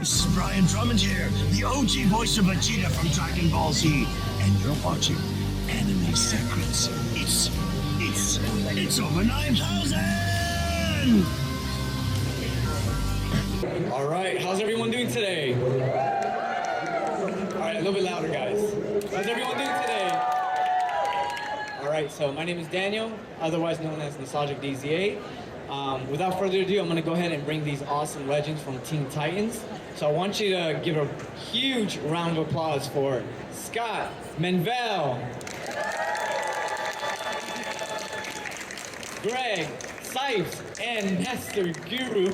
This is Brian Drummond here, the OG voice of Vegeta from Dragon Ball Z, and you're watching Anime Secrets. It's over 9,000! All right, how's everyone doing today? All right, a little bit louder, guys. How's everyone doing today? All right, so my name is Daniel, otherwise known as Nostalgic DZA. Without further ado, I'm gonna go ahead and bring these awesome legends from Teen Titans. So I want you to give a huge round of applause for Scott, Menville, Greg, Cipes, and Master Guru.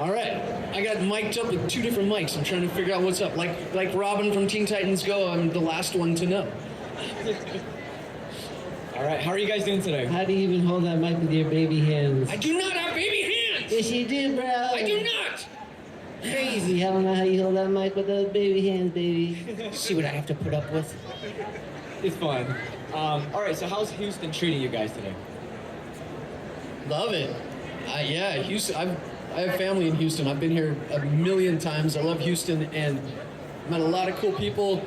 All right, I got mic'd up with two different mics. I'm trying to figure out what's up. Like Robin from Teen Titans Go, I'm the last one to know. All right, how are you guys doing today? How do you even hold that mic with your baby hands? I do not have baby hands! Yes, you do, bro. I do not! Crazy. I don't know how you hold that mic with those baby hands, baby. See what I have to put up with? It's fun. All right, so how's Houston treating you guys today? Love it. Yeah, Houston. I have family in Houston. I've been here a million times. I love Houston and met a lot of cool people.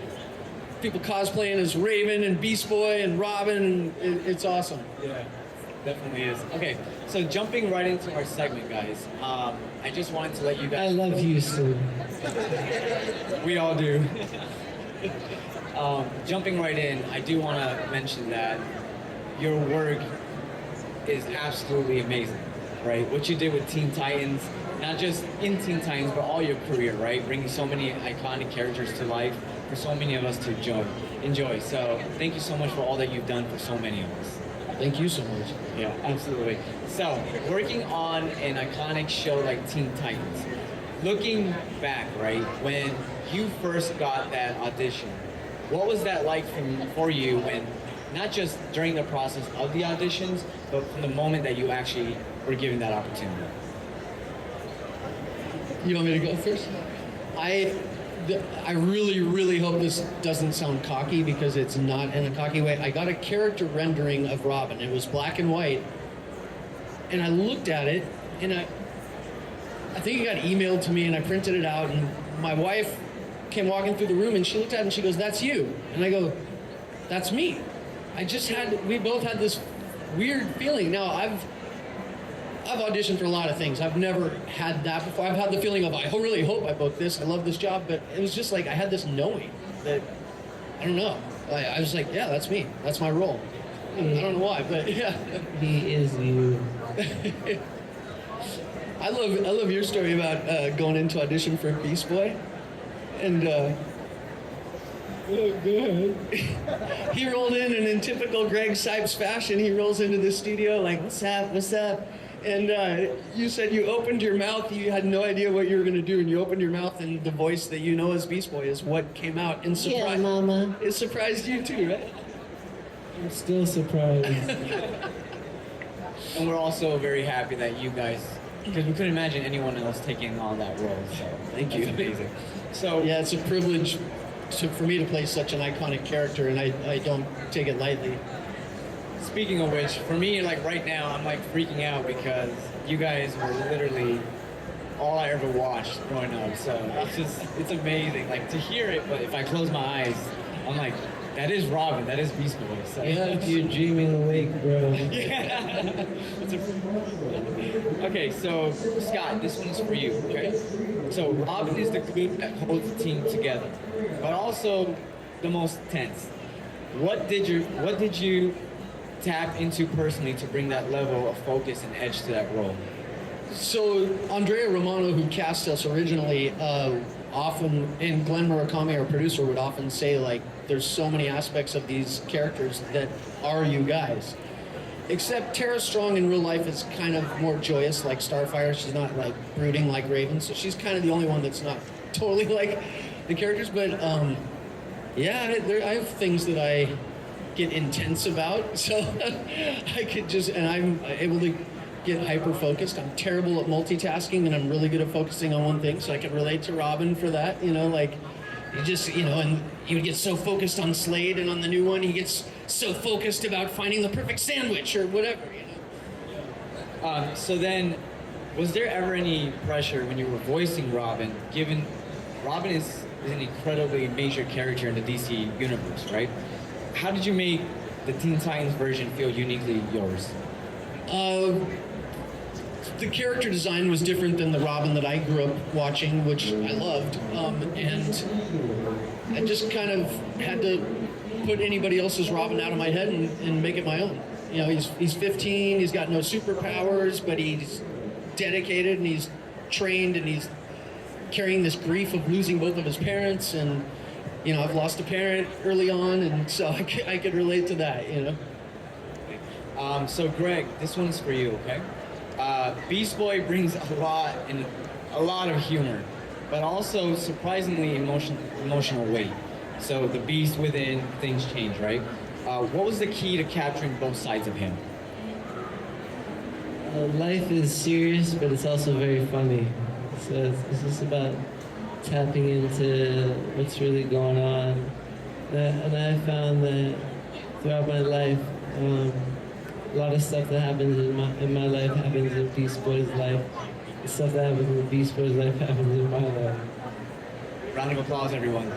People cosplaying as Raven and Beast Boy and Robin. And it's awesome. Yeah, definitely is. Okay, so jumping right into our segment, guys. I just wanted to let you guys. I love Houston. We all do. Jumping right in, I do want to mention that your work is absolutely amazing, right? What you did with Teen Titans, not just in Teen Titans, but all your career, right? Bringing so many iconic characters to life for so many of us to enjoy. So thank you so much for all that you've done for so many of us. Thank you so much. Yeah, absolutely. So, working on an iconic show like Teen Titans, looking back, right, when you first got that audition, what was that like for you when, not just during the process of the auditions, but from the moment that you actually were given that opportunity? You want me to go first? I really, really hope this doesn't sound cocky because it's not in a cocky way. I got a character rendering of Robin. It was black and white. And I looked at it, and I think it got emailed to me, and I printed it out, and my wife came walking through the room, and she looked at it, and she goes, "That's you." And I go, "That's me." We both had this weird feeling. Now, I've auditioned for a lot of things. I've never had that before. I've had the feeling of, I really hope I book this. I love this job. But it was just like, I had this knowing that, I don't know. I was like, yeah, that's me. That's my role. I don't know why, but yeah. He is you. I love your story about going into audition for Beast Boy. And go ahead. He rolled in typical Greg Cipes fashion, he rolls into the studio like, "What's up, what's up?" And you said you opened your mouth, you had no idea what you were going to do, and you opened your mouth, and the voice that you know as Beast Boy is what came out. And Yeah, mama. It surprised you too, right? I'm still surprised. And we're also very happy that you guys, because we couldn't imagine anyone else taking on that role, so Thank you. that's amazing. So Yeah, it's a privilege for me to play such an iconic character, and I don't take it lightly. speaking of which, for me, like right now, I'm like freaking out because you guys were literally all I ever watched growing up. So it's amazing, like to hear it. But if I close my eyes, I'm like, that is Robin, that is Beast Boy. So. Yeah, you're dreaming awake, bro. Yeah. Okay, so Scott, this one's for you. Okay, so Robin is the glue that holds the team together, but also the most tense. What did you tap into personally to bring that level of focus and edge to that role? So Andrea Romano, who cast us originally, often, and Glenn Murakami, our producer, would often say, like, there's so many aspects of these characters that are you guys. Except Tara Strong in real life is kind of more joyous, like Starfire. She's not like brooding like Raven, so she's kind of the only one that's not totally like the characters. But yeah, I have things that I get intense about. So I could just, and I'm able to get hyper focused. I'm terrible at multitasking, and I'm really good at focusing on one thing. So I can relate to Robin for that. You know, like you just, you know, and he would get so focused on Slade, and on the new one, he gets so focused about finding the perfect sandwich or whatever. You know. So then, was there ever any pressure when you were voicing Robin, given Robin is an incredibly major character in the DC universe, right? How did you make the Teen Titans version feel uniquely yours? The character design was different than the Robin that I grew up watching, which I loved, and I just kind of had to put anybody else's Robin out of my head and make it my own. You know, he's 15, he's got no superpowers, but he's dedicated and he's trained and he's carrying this grief of losing both of his parents, and you know, I've lost a parent early on, and so I could relate to that, you know. So Greg, this one's for you, okay? Beast Boy brings a lot of humor, but also surprisingly emotional weight. So the beast within, things change, right? What was the key to capturing both sides of him? Life is serious, but it's also very funny. So it's just about tapping into what's really going on. And I found that throughout my life, a lot of stuff that happens in my life happens in Beast Boy's life. The stuff that happens in Beast Boy's life happens in my life. Round of applause, everyone.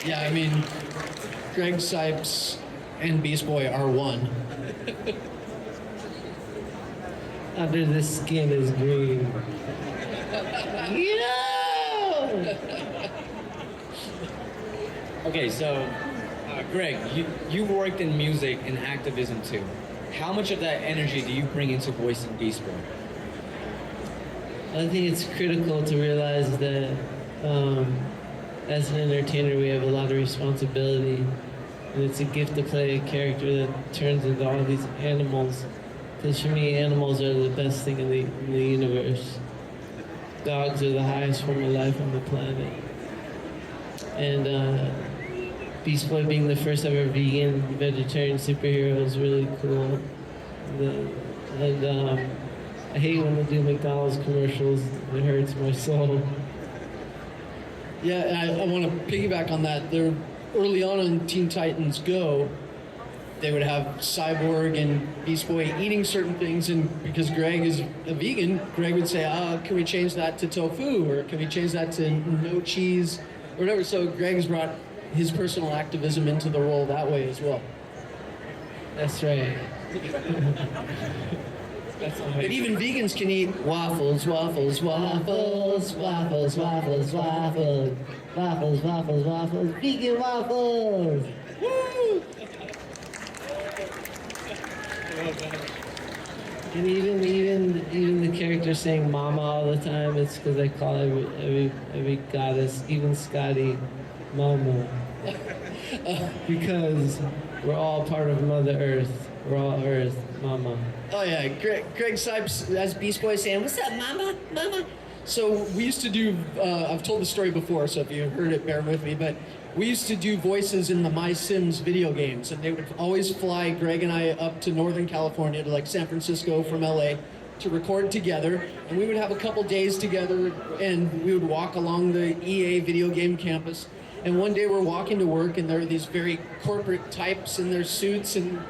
Yeah, I mean, Greg Cipes and Beast Boy are one. Under the skin is green. Yeah! Okay, so Greg, you worked in music and activism too. How much of that energy do you bring into voicing Beast Boy? I think it's critical to realize that as an entertainer, we have a lot of responsibility, and it's a gift to play a character that turns into all these animals. Because for me, animals are the best thing in the universe. Dogs are the highest form of life on the planet. And Beast Boy being the first ever vegan, vegetarian superhero is really cool. I hate when they do McDonald's commercials. It hurts my soul. Yeah, and I want to piggyback on that. There, early on in Teen Titans Go, they would have Cyborg and Beast Boy eating certain things, and because Greg is a vegan, Greg would say, can we change that to tofu, or can we change that to no cheese, or whatever. So Greg's brought his personal activism into the role that way as well. That's right. But even vegans can eat Waffles, waffles, waffles, waffles, waffles, waffles, waffles, waffles, waffles, vegan waffles. Woo! And even the character saying "mama" all the time, it's because I call every goddess, even Scotty, mama. Because we're all part of Mother Earth. We're all Earth, mama. Oh yeah, Greg Cipes as Beast Boy saying, "What's up, mama, mama?" So we used to do. I've told the story before, so if you heard it, bear with me. But we used to do voices in the My Sims video games, and they would always fly Greg and I up to Northern California, to like San Francisco from LA, to record together. And we would have a couple days together, and we would walk along the EA video game campus. And one day we're walking to work, and there are these very corporate types in their suits, and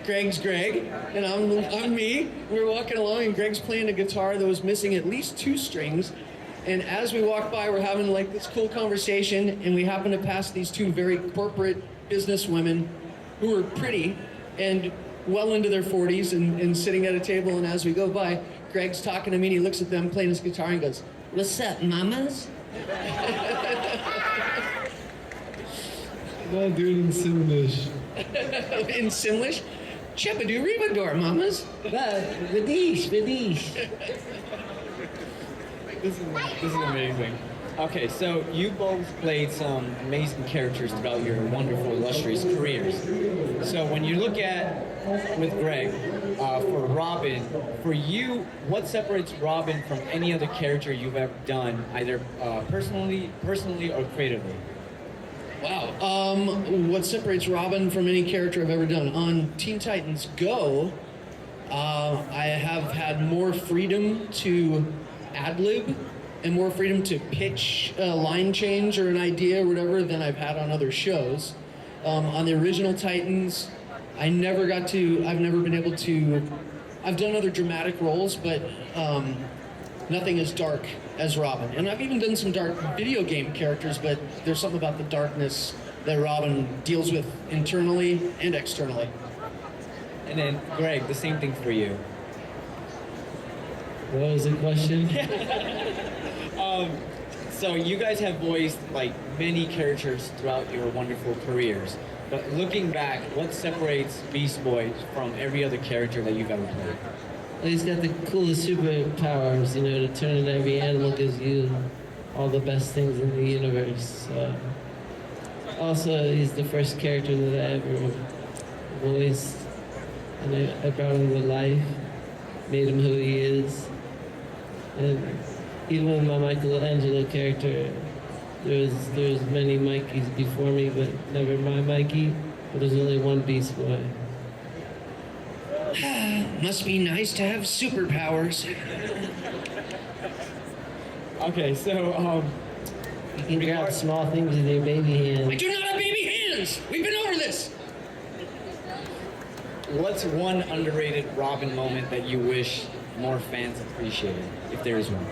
Greg's Greg, and I'm me. We're walking along, and Greg's playing a guitar that was missing at least 2 strings. And as we walk by, we're having like this cool conversation, and we happen to pass these 2 very corporate business women who are pretty and well into their 40s and sitting at a table. And as we go by, Greg's talking to me, and he looks at them playing his guitar and goes, "What's up, mamas?" I'll do it in Simlish. In Simlish? Cheppadoo Ribador, mamas. Vidish. This is amazing. Okay, so you both played some amazing characters throughout your wonderful, illustrious careers. So when you look at, with Greg, for Robin, for you, what separates Robin from any other character you've ever done, either personally or creatively? Wow. What separates Robin from any character I've ever done? On Teen Titans Go, I have had more freedom to ad-lib and more freedom to pitch a line change or an idea or whatever than I've had on other shows. On the original Titans, I've never been able to, I've done other dramatic roles, but nothing as dark as Robin. And I've even done some dark video game characters, but there's something about the darkness that Robin deals with internally and externally. And then, Greg, the same thing for you. What was the question? So you guys have voiced like many characters throughout your wonderful careers. But looking back, what separates Beast Boy from every other character that you've ever played? Well, he's got the coolest superpowers, you know, to turn in every animal gives you all the best things in the universe. Also, he's the first character that I ever voiced, and I brought him to life, made him who he is. And even with my Michelangelo character, there was many Mikeys before me, but never my Mikey. But there's only one Beast Boy. Must be nice to have superpowers. Okay, so You can grab small things with your baby I hands. do not have baby hands! We've been over this! what's one underrated Robin moment that you wish more fans appreciated, if there is one?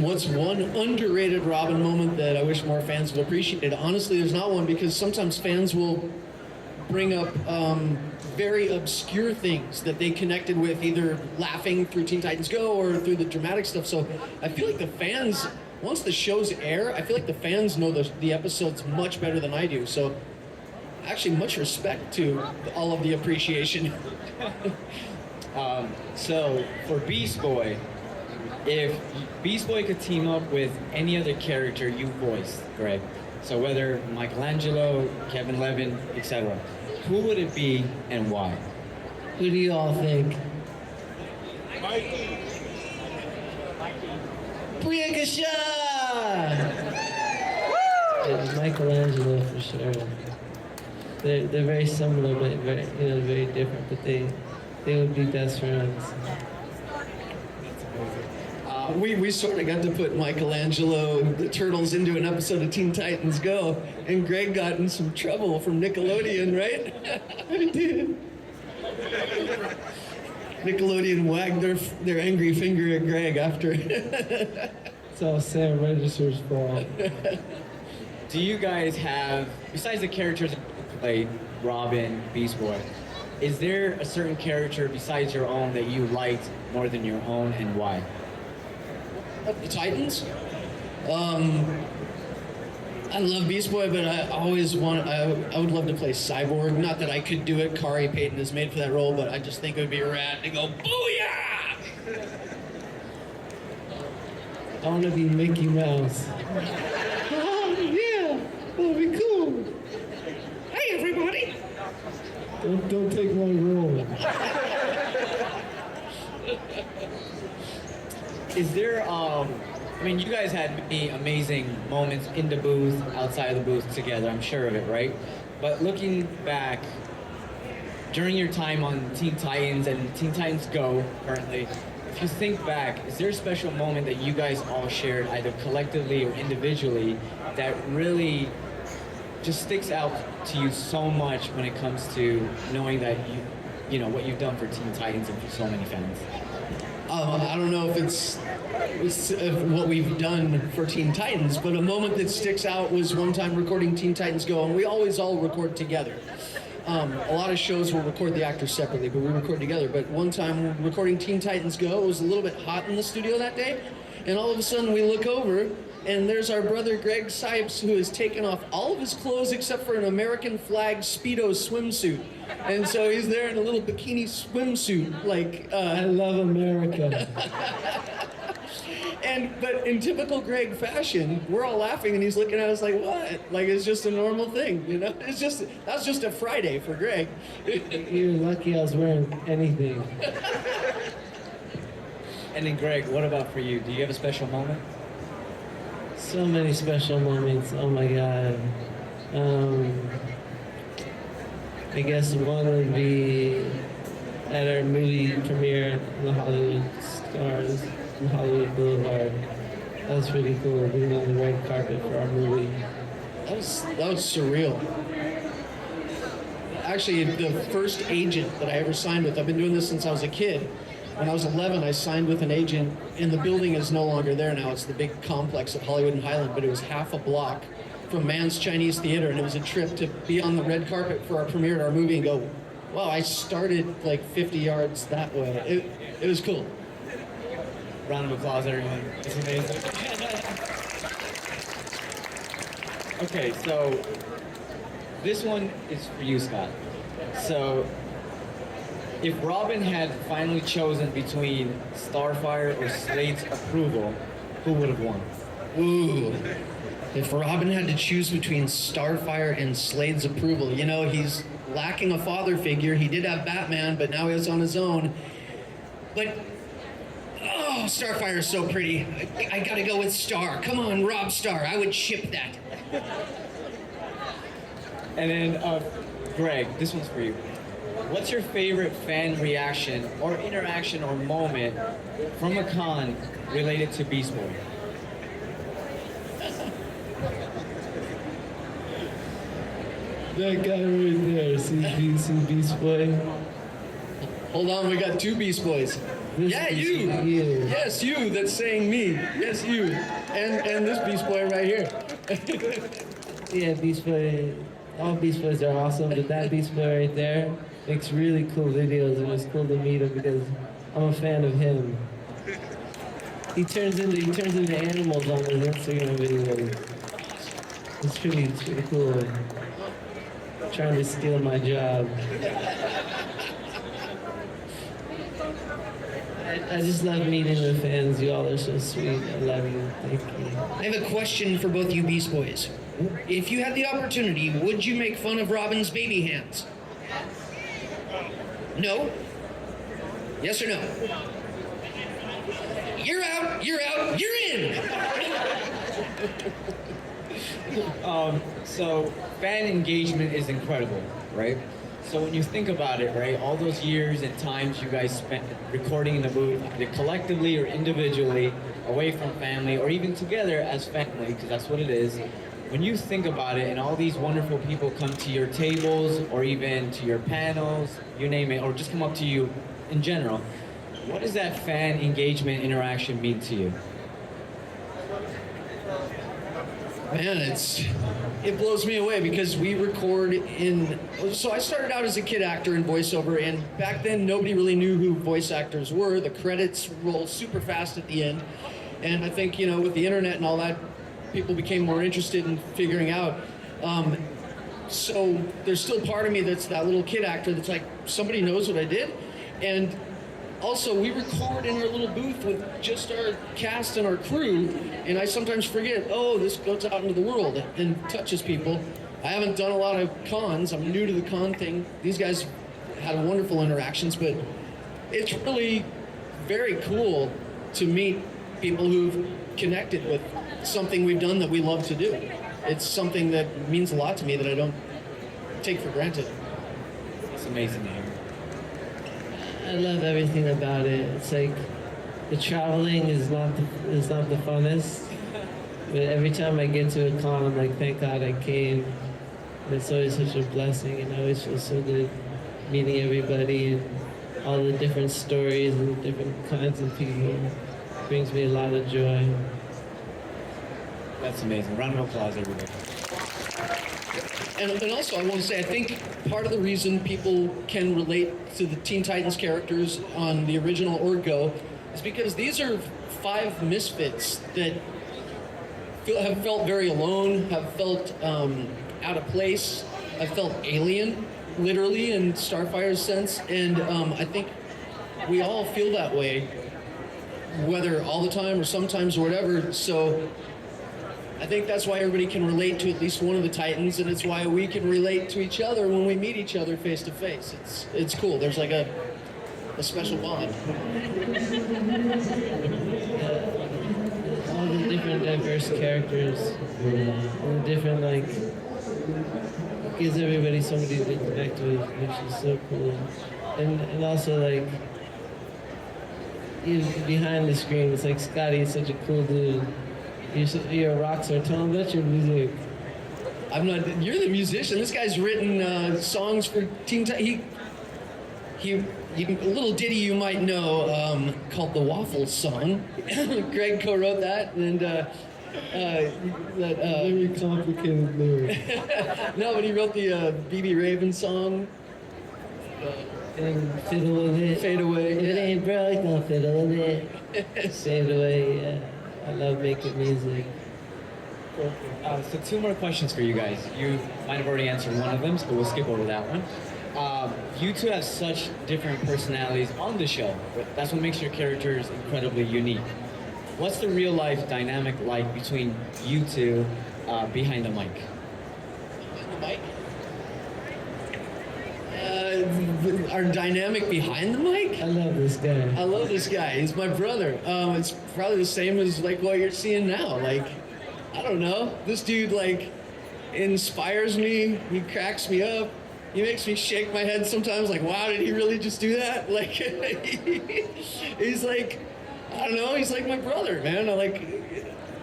What's one underrated Robin moment that I wish more fans would appreciate? Honestly, there's not one, because sometimes fans will bring up very obscure things that they connected with, either laughing through Teen Titans Go or through the dramatic stuff. So I feel like the fans, once the shows air, I feel like the fans know the episodes much better than I do. So actually, much respect to all of the appreciation. So for Beast Boy, if Beast Boy could team up with any other character you voiced, Greg, so whether Michelangelo, Kevin Levin, etc., who would it be and why? Who do you all think? Priyanka Yeah, Michelangelo for sure. They're very similar, but very different. But they would be best friends. We sort of got to put Michelangelo, the Turtles, into an episode of Teen Titans Go, and Greg got in some trouble from Nickelodeon, right? I did. Nickelodeon wagged their angry finger at Greg after. It's all Sam Register's fault. Do you guys have, besides the characters that you played, Robin, Beast Boy, is there a certain character besides your own that you liked more than your own, and why? The Titans? I love Beast Boy, but I would love to play Cyborg. Not that I could do it. Kari Payton is made for that role, but I just think it would be rad to go, booyah! I want to be Mickey Mouse. Oh, yeah, that'll be cool. Hey, everybody! Don't take my role. Is there, I mean, you guys had many amazing moments in the booth, outside of the booth together, I'm sure of it, right? But looking back, during your time on Teen Titans and Teen Titans Go currently, if you think back, is there a special moment that you guys all shared, either collectively or individually, that really just sticks out to you so much when it comes to knowing that you know, what you've done for Teen Titans and for so many fans? I don't know if it's what we've done for Teen Titans, but a moment that sticks out was one time recording Teen Titans Go, and we always all record together. A lot of shows will record the actors separately, but we record together. But one time recording Teen Titans Go, it was a little bit hot in the studio that day, and all of a sudden we look over, and there's our brother Greg Cipes, who has taken off all of his clothes except for an American flag Speedo swimsuit. And so he's there in a little bikini swimsuit, like... I love America. But in typical Greg fashion, we're all laughing, and he's looking at us like, what? Like, it's just a normal thing, you know? That's just a Friday for Greg. You're lucky I was wearing anything. And then Greg, what about for you? Do you have a special moment? So many special moments. Oh my God. Um, I guess one would be at our movie premiere in the Hollywood Stars in Hollywood Boulevard. That was pretty cool, being on the red carpet for our movie. That was surreal. Actually, the first agent that I ever signed with, I've been doing this since I was a kid. When I was 11, I signed with an agent, and the building is no longer there now. It's the big complex at Hollywood and Highland, but it was half a block from Mann's Chinese Theater, and it was a trip to be on the red carpet for our premiere at our movie and go, wow, I started like 50 yards that way. It was cool. Round of applause, everyone. It's amazing. Okay, so this one is for you, Scott. So, if Robin had finally chosen between Starfire or Slade's approval, who would have won? Ooh. If Robin had to choose between Starfire and Slade's approval, you know, he's lacking a father figure. He did have Batman, but now he's on his own. But, oh, Starfire is so pretty. I gotta go with Star. Come on, Rob Star. I would ship that. And then, Greg, this one's for you. What's your favorite fan reaction or interaction or moment from a con related to Beast Boy? That guy right there, see Beast Boy? Hold on, we got two Beast Boys. This Yeah, is you. you. Yes, you. That's saying me. Yes, you. And this Beast Boy right here. Yeah, Beast Boy. All Beast Boys are awesome, but that Beast Boy right there makes really cool videos, and it's cool to meet him because I'm a fan of him. He turns into animals on his Instagram videos. It's pretty cool. Trying to steal my job. I just love meeting the fans. You all are so sweet. I love you. Thank you. I have a question for both you Beast Boys. If you had the opportunity, would you make fun of Robin's baby hands? No? Yes or no? You're out, you're in! So fan engagement is incredible, right? So when you think about it, right, all those years and times you guys spent recording in the booth, either collectively or individually, away from family, or even together as family, because that's what it is. When you think about it, and all these wonderful people come to your tables, or even to your panels, you name it, or just come up to you in general, what does that fan engagement interaction mean to you? Man, it blows me away because we record so I started out as a kid actor in voiceover, and back then nobody really knew who voice actors were. The credits roll super fast at the end, and I think, you know, with the internet and all that, people became more interested in figuring out. So there's still part of me that's that little kid actor that's like, somebody knows what I did. And also, we record in our little booth with just our cast and our crew, and I sometimes forget, oh, this goes out into the world and touches people. I haven't done a lot of cons. I'm new to the con thing. These guys had wonderful interactions, but it's really very cool to meet people who've connected with something we've done that we love to do. It's something that means a lot to me that I don't take for granted. It's amazing to hear. I love everything about it. It's like the traveling is not the funnest, but every time I get to a con, I'm like, thank God I came. It's always such a blessing, and I always feel so good meeting everybody and all the different stories and the different kinds of people. It brings me a lot of joy. That's amazing. Round of applause, everybody. And also, I want to say, I think part of the reason people can relate to the Teen Titans characters on the original Orgo is because these are 5 misfits that have felt very alone, have felt out of place, have felt alien, literally, in Starfire's sense. And I think we all feel that way, whether all the time or sometimes or whatever. So I think that's why everybody can relate to at least one of the Titans, and it's why we can relate to each other when we meet each other face to face. It's cool. There's like a special bond. All the different diverse characters, and the different gives everybody somebody to connect with, which is so cool. And also like behind the screen, it's like Scotty is such a cool dude. You're a rock star. Tell him about your music. I'm not. You're the musician. This guy's written songs for Teen Titans. A little ditty you might know called the Waffles Song. Greg co-wrote that, and Very complicated lyrics. no, but he wrote the BB Raven song. And fiddle with it. Fade Away. If it ain't broke, don't fiddle with it. Fade away. Yeah. I love making music. So 2 more questions for you guys. You might have already answered one of them, so we'll skip over that one. You two have such different personalities on the show. That's what makes your characters incredibly unique. What's the real life dynamic like between you two behind the mic? Mike? Our dynamic behind the mic? I love this guy. I love this guy. He's my brother. It's probably the same as like what you're seeing now. Like, I don't know. This dude like inspires me. He cracks me up. He makes me shake my head sometimes. Like, wow, did he really just do that? Like, he's like, I don't know. He's like my brother, man.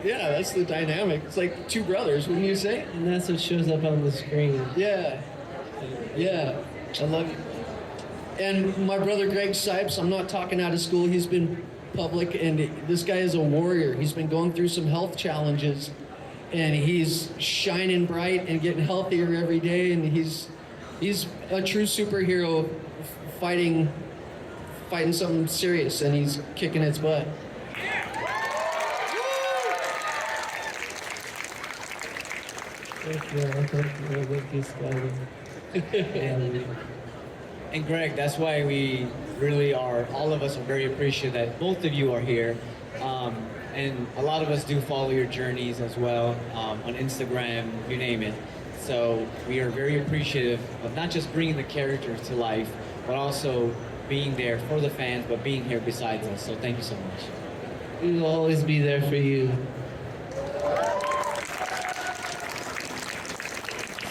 Yeah, that's the dynamic. It's like 2 brothers, wouldn't you say? And that's what shows up on the screen. Yeah. I love you. And my brother Greg Cipes, I'm not talking out of school. He's been public, and this guy is a warrior. He's been going through some health challenges, and he's shining bright and getting healthier every day. And he's a true superhero, fighting something serious, and he's kicking its butt. Thank you, Scotty. And Greg, that's why we really are, all of us are very appreciative that both of you are here. And a lot of us do follow your journeys as well, on Instagram, you name it. So we are very appreciative of not just bringing the characters to life, but also being there for the fans, but being here besides us. So thank you so much. We will always be there for you.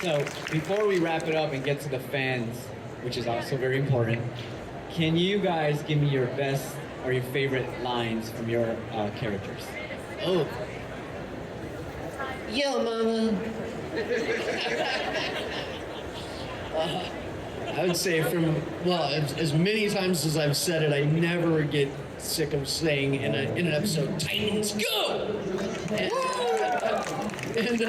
So before we wrap it up and get to the fans, which is also very important, can you guys give me your best or your favorite lines from your characters? Oh, Yo, mama. I would say as many times as I've said it, I never get sick of saying in an episode, Titans go! And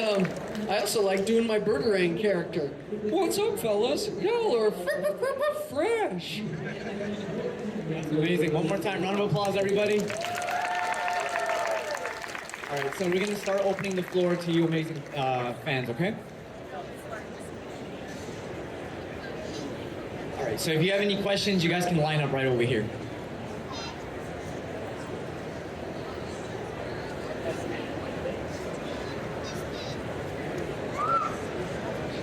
I also like doing my Burgerang character. What's up, fellas? Y'all are fresh. That's amazing. One more time, round of applause, everybody. All right, so we're gonna start opening the floor to you amazing fans, okay? All right, so if you have any questions, you guys can line up right over here.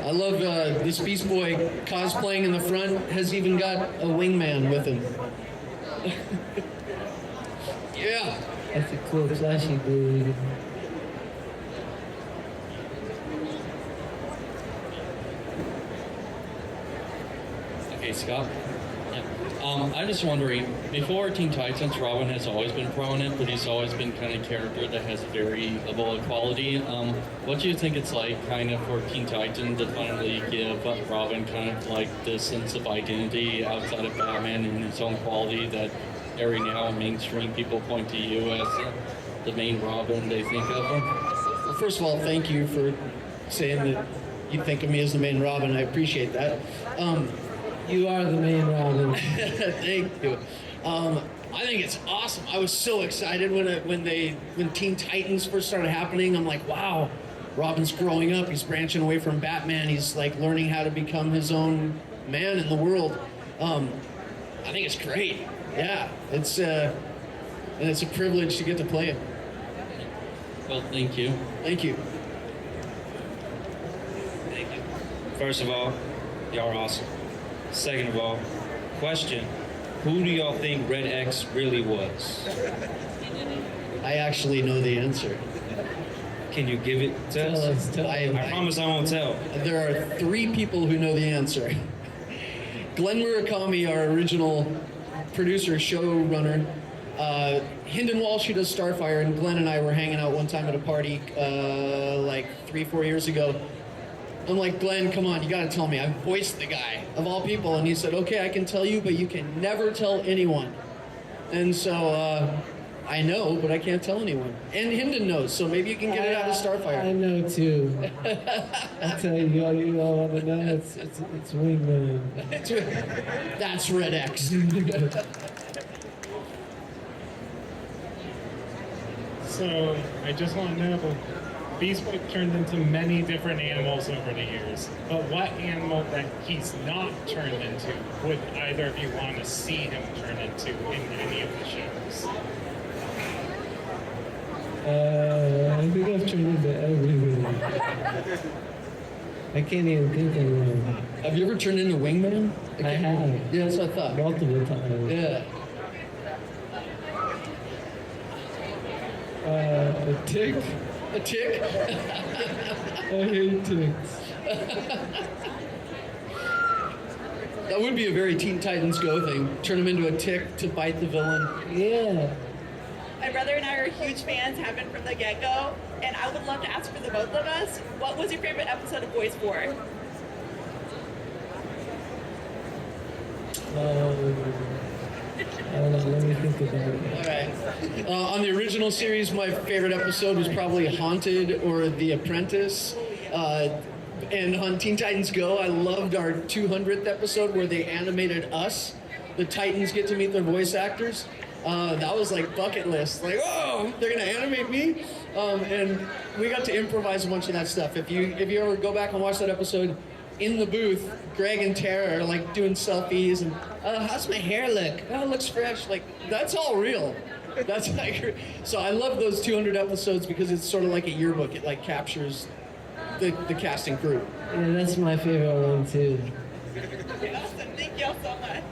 I love this Beast Boy cosplaying in the front, has even got a wingman with him. Yeah. That's a cool, flashy dude. Okay, Scott. I'm just wondering, before Teen Titans, Robin has always been prominent, but he's always been kind of a character that has very low quality. What do you think it's like kind of for Teen Titans to finally give Robin kind of like this sense of identity outside of Batman and his own quality that every now mainstream people point to you as the main Robin they think of him? Well, first of all, thank you for saying that you think of me as the main Robin. I appreciate that. You are the main Robin. Thank you. I think it's awesome. I was so excited when Teen Titans first started happening. I'm like, wow, Robin's growing up. He's branching away from Batman. He's like learning how to become his own man in the world. I think it's great. Yeah, and it's a privilege to get to play him. Well, thank you. Thank you. First of all, y'all are awesome. Second of all, question, who do y'all think Red X really was? I actually know the answer. Can you give it to Tell us? us. Tell us. I promise I won't tell. There are 3 people who know the answer. Glenn Murakami, our original producer, showrunner. Hynden Walsh, who does Starfire, and Glenn and I were hanging out one time at a party like 3-4 years ago. I'm like, Glenn, come on, you gotta tell me. I voiced the guy, of all people. And he said, okay, I can tell you, but you can never tell anyone. And so, I know, but I can't tell anyone. And Hynden knows, so maybe you can get it out of I Starfire. know too. I'll tell you all want to know. It's Wingman. That's Red X. So I just want to know, Beast Boy turned into many different animals over the years, but what animal that he's not turned into would either of you want to see him turn into in any of the shows? I think I've turned into everything. I can't even think of one. Have you ever turned into Wingman? I have. Yeah, that's what I thought. Multiple times. Yeah. A tick. A tick? I hate ticks. That would be a very Teen Titans Go thing. Turn him into a tick to bite the villain. Yeah. My brother and I are huge fans, have been from the get-go, and I would love to ask for the both of us, what was your favorite episode of Boys 4? I don't know, let me think about it. All right. On the original series, my favorite episode was probably Haunted or The Apprentice. And on Teen Titans Go, I loved our 200th episode where they animated us. The Titans get to meet their voice actors. That was like bucket list. Like, oh, they're gonna animate me, and we got to improvise a bunch of that stuff. If you ever go back and watch that episode, in the booth, Greg and Tara are like doing selfies and, how's my hair look? Oh, it looks fresh. Like, that's all real. That's like, so I love those 200 episodes because it's sort of like a yearbook. It like captures the casting crew. Yeah, that's my favorite one too. Awesome, thank y'all so much.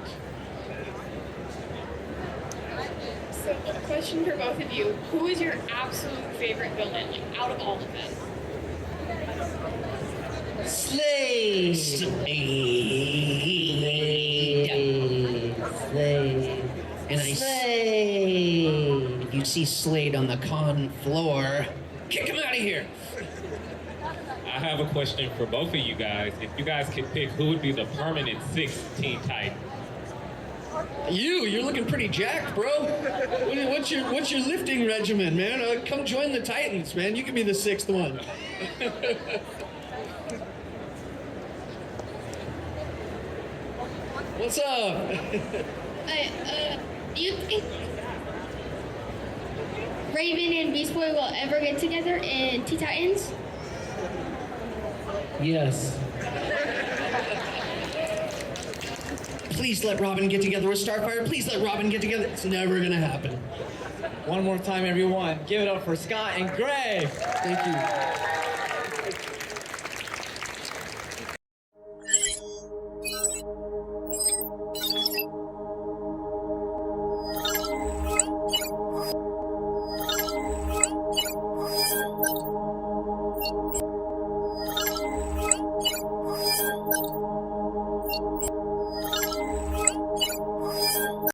So, a question for both of you. Who is your absolute favorite villain, like, out of all of them? Slade. And Slade. If you see Slade on the con floor, kick him out of here. I have a question for both of you guys. If you guys could pick who would be the permanent 6th Teen Titan? You're looking pretty jacked, bro. What's your lifting regimen, man? Come join the Titans, man. You can be the 6th one. What's up? Do you think Raven and Beast Boy will ever get together in Teen Titans? Yes. Please let Robin get together with Starfire. Please let Robin get together. It's never gonna happen. One more time, everyone. Give it up for Scott and Greg. Thank you.